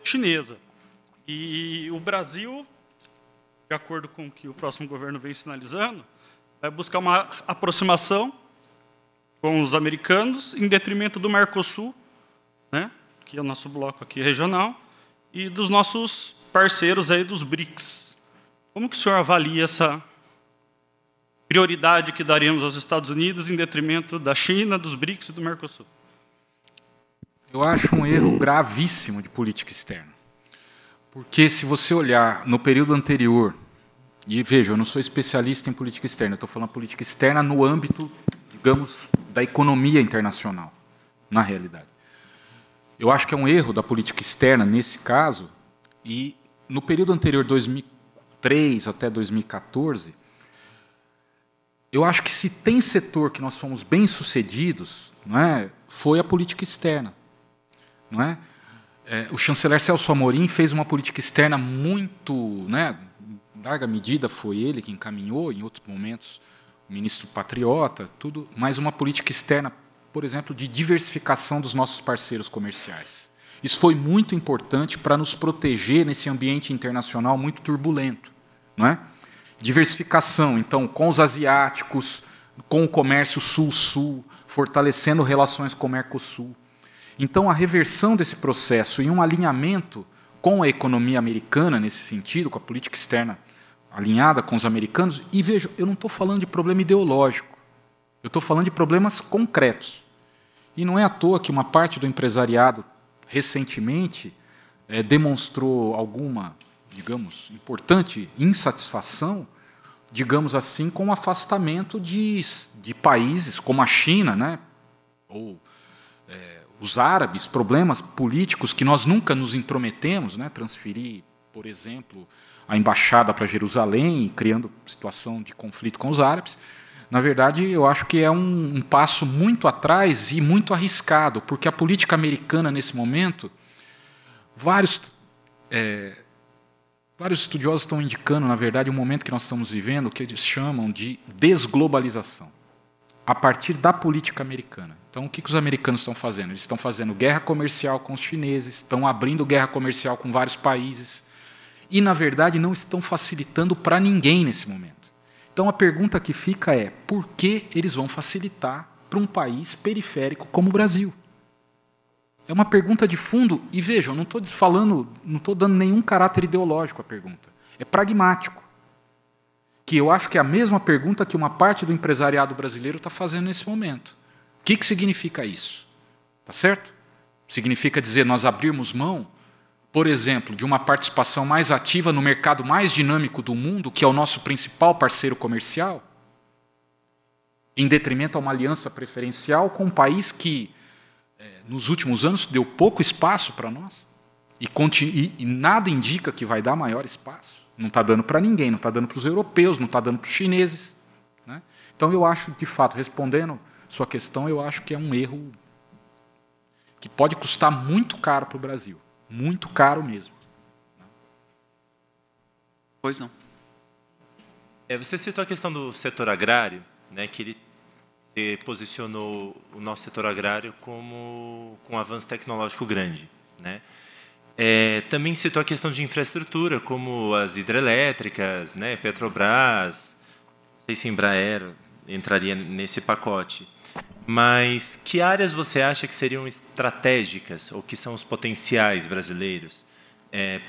D: Chinesa. E o Brasil, de acordo com o que o próximo governo vem sinalizando, vai buscar uma aproximação com os americanos, em detrimento do Mercosul, né, que é o nosso bloco aqui regional, e dos nossos parceiros aí dos BRICS. Como que o senhor avalia essa prioridade que daríamos aos Estados Unidos em detrimento da China, dos BRICS e do Mercosul?
C: Eu acho um erro gravíssimo de política externa. Porque, se você olhar no período anterior, e veja, eu não sou especialista em política externa, eu estou falando política externa no âmbito, digamos, da economia internacional, na realidade. Eu acho que é um erro da política externa, nesse caso, e no período anterior, 2003 até 2014, eu acho que se tem setor que nós fomos bem-sucedidos, não é, foi a política externa. Não é? o chanceler Celso Amorim fez uma política externa muito, né, em larga medida foi ele que encaminhou, em outros momentos, o ministro patriota, tudo, mas uma política externa, por exemplo, de diversificação dos nossos parceiros comerciais. Isso foi muito importante para nos proteger nesse ambiente internacional muito turbulento, não é? Diversificação, então, com os asiáticos, com o comércio sul-sul, fortalecendo relações com o Mercosul. Então, a reversão desse processo e um alinhamento com a economia americana, nesse sentido, com a política externa alinhada com os americanos, e veja, eu não estou falando de problema ideológico, eu estou falando de problemas concretos. E não é à toa que uma parte do empresariado, recentemente, demonstrou alguma, digamos, importante insatisfação, digamos assim, com o afastamento de países como a China, né, ou os árabes, problemas políticos que nós nunca nos intrometemos, né, transferir, por exemplo, a embaixada para Jerusalém, criando situação de conflito com os árabes. Na verdade, eu acho que é um passo muito atrás e muito arriscado, porque a política americana, nesse momento, vários estudiosos estão indicando, na verdade, um momento que nós estamos vivendo, que eles chamam de desglobalização, a partir da política americana. Então, o que os americanos estão fazendo? Eles estão fazendo guerra comercial com os chineses, estão abrindo guerra comercial com vários países, e, na verdade, não estão facilitando para ninguém nesse momento. Então, a pergunta que fica é, por que eles vão facilitar para um país periférico como o Brasil? É uma pergunta de fundo, e vejam, não estou dando nenhum caráter ideológico à pergunta. É pragmático. Que eu acho que é a mesma pergunta que uma parte do empresariado brasileiro está fazendo nesse momento. O que significa isso? Tá certo? Significa dizer nós abrirmos mão, por exemplo, de uma participação mais ativa no mercado mais dinâmico do mundo, que é o nosso principal parceiro comercial, em detrimento a uma aliança preferencial com um país que, nos últimos anos, deu pouco espaço para nós, e nada indica que vai dar maior espaço. Não está dando para ninguém, não está dando para os europeus, não está dando para os chineses, né? Então, eu acho, de fato, respondendo sua questão, eu acho que é um erro que pode custar muito caro para o Brasil. Muito caro mesmo.
B: Pois não.
E: Você citou a questão do setor agrário, né, que ele posicionou o nosso setor agrário como com um avanço tecnológico grande, né? Também citou a questão de infraestrutura, como as hidrelétricas, né, Petrobras, não sei se Embraer entraria nesse pacote. Mas que áreas você acha que seriam estratégicas ou que são os potenciais brasileiros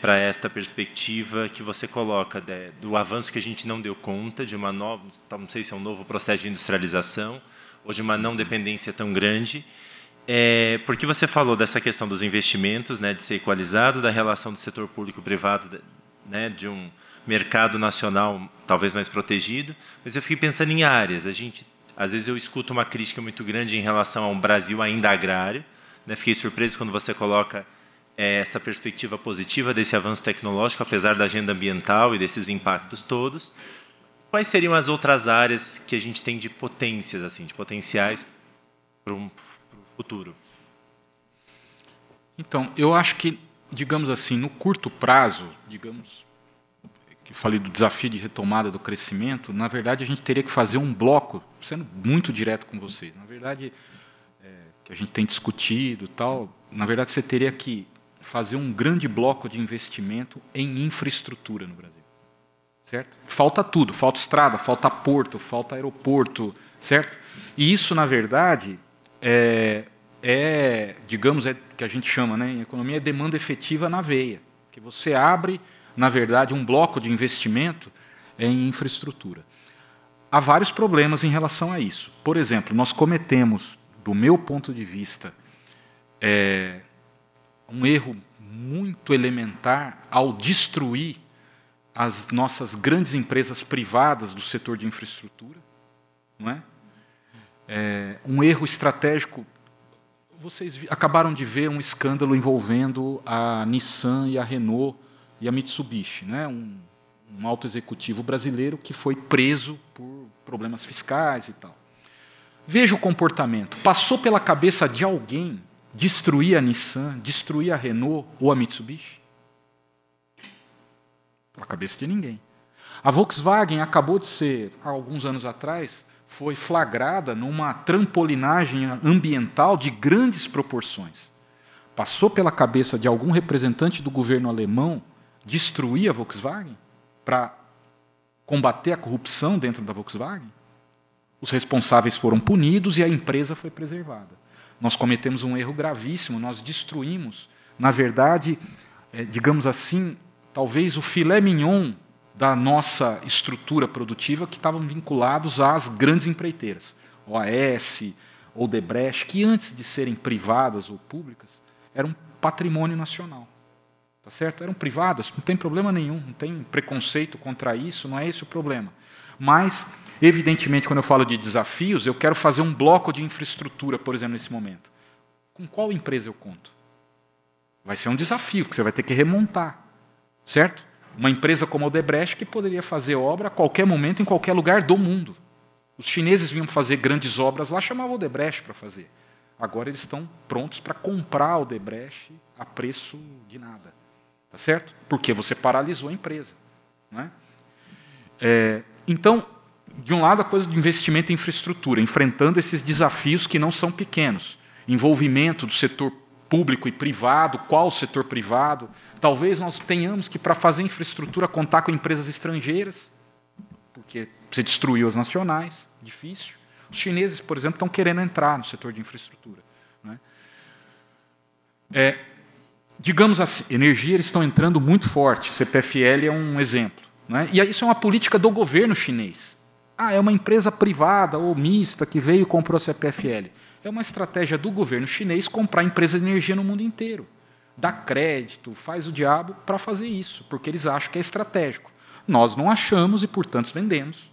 E: para esta perspectiva que você coloca do avanço que a gente não deu conta, de uma nova, não sei se é um novo processo de industrialização ou de uma não dependência tão grande, porque você falou dessa questão dos investimentos, né, de ser equalizado, da relação do setor público-privado, né, de um mercado nacional talvez mais protegido, mas eu fiquei pensando em áreas. Às vezes eu escuto uma crítica muito grande em relação a um Brasil ainda agrário, né? Fiquei surpreso quando você coloca essa perspectiva positiva desse avanço tecnológico, apesar da agenda ambiental e desses impactos todos. Quais seriam as outras áreas que a gente tem de potências, assim, de potenciais para o futuro?
C: Então, eu acho que, digamos assim, no curto prazo, que falei do desafio de retomada do crescimento, na verdade, a gente teria que fazer um bloco, sendo muito direto com vocês, na verdade, que a gente tem discutido, tal, na verdade, você teria que fazer um grande bloco de investimento em infraestrutura no Brasil. Certo? Falta tudo, falta estrada, falta porto, falta aeroporto, certo? E isso, na verdade, digamos, que a gente chama, né, em economia, é demanda efetiva na veia, que você abre, na verdade, um bloco de investimento em infraestrutura. Há vários problemas em relação a isso. Por exemplo, nós cometemos, do meu ponto de vista, um erro muito elementar ao destruir as nossas grandes empresas privadas do setor de infraestrutura. Não é? Um erro estratégico. Vocês acabaram de ver um escândalo envolvendo a Nissan e a Renault e a Mitsubishi, né? Um alto executivo brasileiro que foi preso por problemas fiscais e tal. Veja o comportamento. Passou pela cabeça de alguém destruir a Nissan, destruir a Renault ou a Mitsubishi? Pela cabeça de ninguém. A Volkswagen acabou de ser, há alguns anos atrás, foi flagrada numa trampolinagem ambiental de grandes proporções. Passou pela cabeça de algum representante do governo alemão destruir a Volkswagen para combater a corrupção dentro da Volkswagen? Os responsáveis foram punidos e a empresa foi preservada. Nós cometemos um erro gravíssimo, nós destruímos, na verdade, digamos assim, talvez o filé mignon da nossa estrutura produtiva que estavam vinculados às grandes empreiteiras, OAS, Odebrecht, que antes de serem privadas ou públicas, eram patrimônio nacional. Tá certo? Eram privadas, não tem problema nenhum, não tem preconceito contra isso, não é esse o problema. Mas, evidentemente, quando eu falo de desafios, eu quero fazer um bloco de infraestrutura, por exemplo, nesse momento. Com qual empresa eu conto? Vai ser um desafio, que você vai ter que remontar. Certo? Uma empresa como a Odebrecht que poderia fazer obra a qualquer momento, em qualquer lugar do mundo. Os chineses vinham fazer grandes obras lá, chamavam a Odebrecht para fazer. Agora eles estão prontos para comprar a Odebrecht a preço de nada. Tá certo? Porque você paralisou a empresa. Não é? Então, de um lado, a coisa de investimento em infraestrutura, enfrentando esses desafios que não são pequenos. Envolvimento do setor público e privado, qual o setor privado. Talvez nós tenhamos que, para fazer infraestrutura, contar com empresas estrangeiras, porque você destruiu as nacionais, difícil. Os chineses, por exemplo, estão querendo entrar no setor de infraestrutura. Não é? Digamos assim, energia, eles estão entrando muito forte, CPFL é um exemplo. Não é? E isso é uma política do governo chinês. É uma empresa privada ou mista que veio e comprou a CPFL. É uma estratégia do governo chinês comprar empresa de energia no mundo inteiro. Dá crédito, faz o diabo para fazer isso, porque eles acham que é estratégico. Nós não achamos e, portanto, vendemos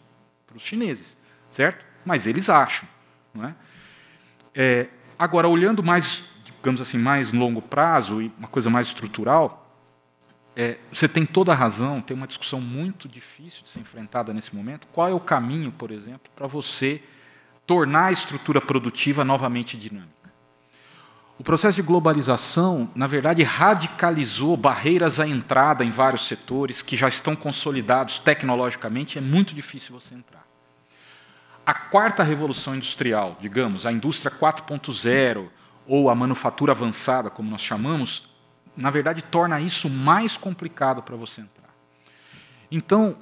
C: para os chineses, certo? Mas eles acham. Não é? Agora, olhando mais, digamos assim, mais longo prazo e uma coisa mais estrutural, você tem toda a razão, tem uma discussão muito difícil de ser enfrentada nesse momento. Qual é o caminho, por exemplo, para você tornar a estrutura produtiva novamente dinâmica? O processo de globalização, na verdade, radicalizou barreiras à entrada em vários setores que já estão consolidados tecnologicamente, é muito difícil você entrar. A quarta revolução industrial, digamos, a indústria 4.0, ou a manufatura avançada, como nós chamamos, na verdade, torna isso mais complicado para você entrar. Então,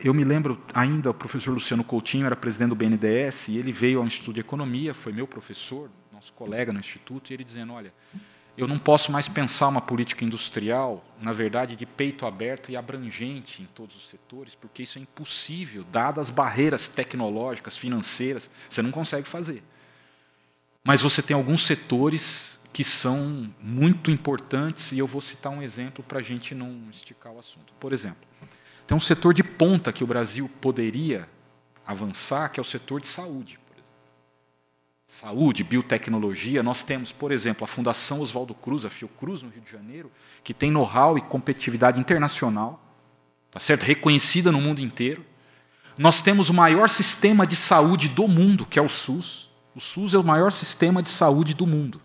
C: eu me lembro ainda, o professor Luciano Coutinho era presidente do BNDES, e ele veio ao Instituto de Economia, foi meu professor, nosso colega no Instituto, e ele dizendo, olha, eu não posso mais pensar uma política industrial, na verdade, de peito aberto e abrangente em todos os setores, porque isso é impossível, dadas as barreiras tecnológicas, financeiras, você não consegue fazer. Mas você tem alguns setores que são muito importantes, e eu vou citar um exemplo para a gente não esticar o assunto. Por exemplo, tem um setor de ponta que o Brasil poderia avançar, que é o setor de saúde. Por exemplo. Saúde, biotecnologia. Nós temos, por exemplo, a Fundação Oswaldo Cruz, a Fiocruz, no Rio de Janeiro, que tem know-how e competitividade internacional, tá certo? Reconhecida no mundo inteiro. Nós temos o maior sistema de saúde do mundo, que é o SUS. O SUS é o maior sistema de saúde do mundo.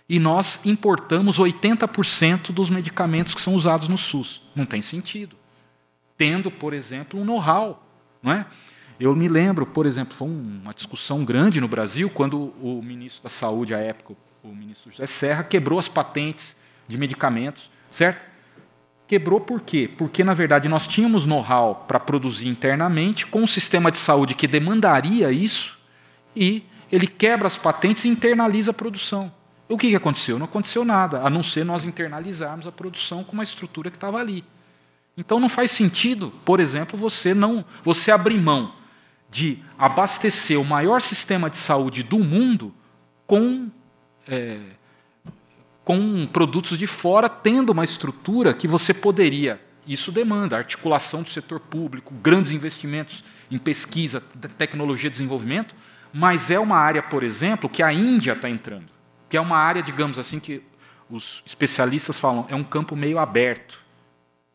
C: E nós importamos 80% dos medicamentos que são usados no SUS. Não tem sentido. Tendo, por exemplo, um know-how. Não é? Eu me lembro, por exemplo, foi uma discussão grande no Brasil, quando o ministro da Saúde, à época, o ministro José Serra, quebrou as patentes de medicamentos. Certo? Quebrou por quê? Porque, na verdade, nós tínhamos know-how para produzir internamente, com um sistema de saúde que demandaria isso, e ele quebra as patentes e internaliza a produção. O que aconteceu? Não aconteceu nada, a não ser nós internalizarmos a produção com uma estrutura que estava ali. Então não faz sentido, por exemplo, você abrir mão de abastecer o maior sistema de saúde do mundo com produtos de fora, tendo uma estrutura que você poderia. Isso demanda articulação do setor público, grandes investimentos em pesquisa, tecnologia e desenvolvimento, mas é uma área, por exemplo, que a Índia está entrando. Que é uma área, digamos assim, que os especialistas falam, é um campo meio aberto.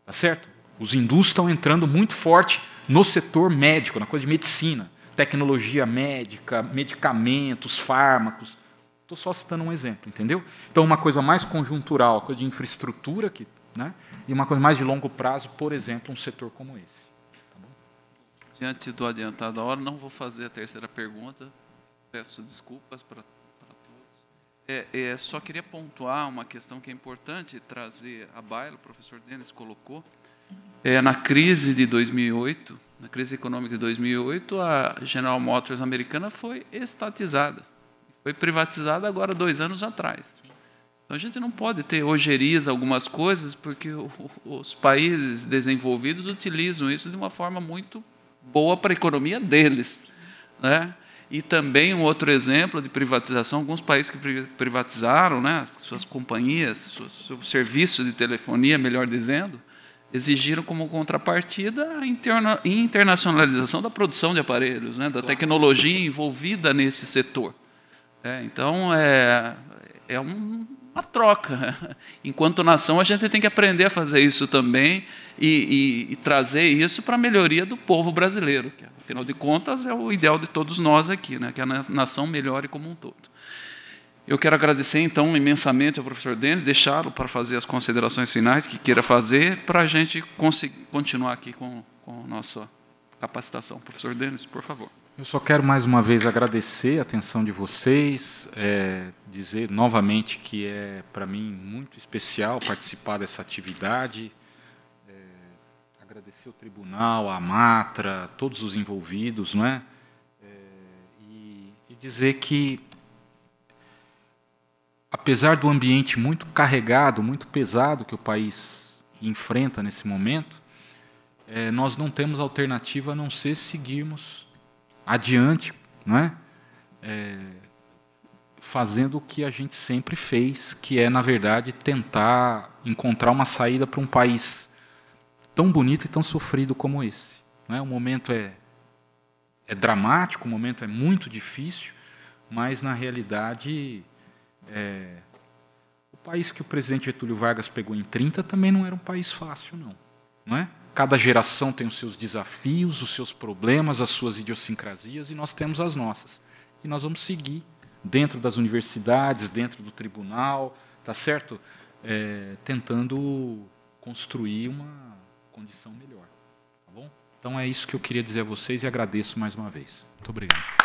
C: Tá certo? Os hindus estão entrando muito forte no setor médico, na coisa de medicina, tecnologia médica, medicamentos, fármacos. Estou só citando um exemplo, entendeu? Então, uma coisa mais conjuntural, coisa de infraestrutura, né? E uma coisa mais de longo prazo, por exemplo, um setor como esse. Tá bom?
B: Diante do adiantado da hora, não vou fazer a terceira pergunta. Peço desculpas para todos. Só queria pontuar uma questão que é importante trazer à baila, o professor Denis colocou. Na crise de 2008, na crise econômica de 2008, a General Motors americana foi estatizada. Foi privatizada agora 2 anos atrás. Então, a gente não pode ter ojeriza algumas coisas, porque os países desenvolvidos utilizam isso de uma forma muito boa para a economia deles, né? E também um outro exemplo de privatização, alguns países que privatizaram, né, suas companhias, seu serviço de telefonia, melhor dizendo, exigiram como contrapartida a internacionalização da produção de aparelhos, né, da tecnologia envolvida nesse setor. Então, é uma troca. Enquanto nação, a gente tem que aprender a fazer isso também e trazer isso para a melhoria do povo brasileiro, que, afinal de contas, é o ideal de todos nós aqui, né, que a nação melhore como um todo. Eu quero agradecer, então, imensamente ao professor Denis, deixá-lo para fazer as considerações finais que queira fazer, para a gente conseguir continuar aqui com a nossa capacitação. Professor Denis, por favor.
C: Eu só quero, mais uma vez, agradecer a atenção de vocês, dizer novamente que é, para mim, muito especial participar dessa atividade, agradecer ao tribunal, à Matra, todos os envolvidos, não é? E dizer que, apesar do ambiente muito carregado, muito pesado que o país enfrenta nesse momento, nós não temos alternativa a não ser seguirmos adiante, não é? Fazendo o que a gente sempre fez, que é, na verdade, tentar encontrar uma saída para um país tão bonito e tão sofrido como esse. Não é? O momento é dramático, o momento é muito difícil, mas, na realidade, o país que o presidente Getúlio Vargas pegou em 30 também não era um país fácil, não é? Cada geração tem os seus desafios, os seus problemas, as suas idiosincrasias, e nós temos as nossas. E nós vamos seguir dentro das universidades, dentro do tribunal, tá certo? Tentando construir uma condição melhor. Tá bom? Então, é isso que eu queria dizer a vocês e agradeço mais uma vez. Muito obrigado.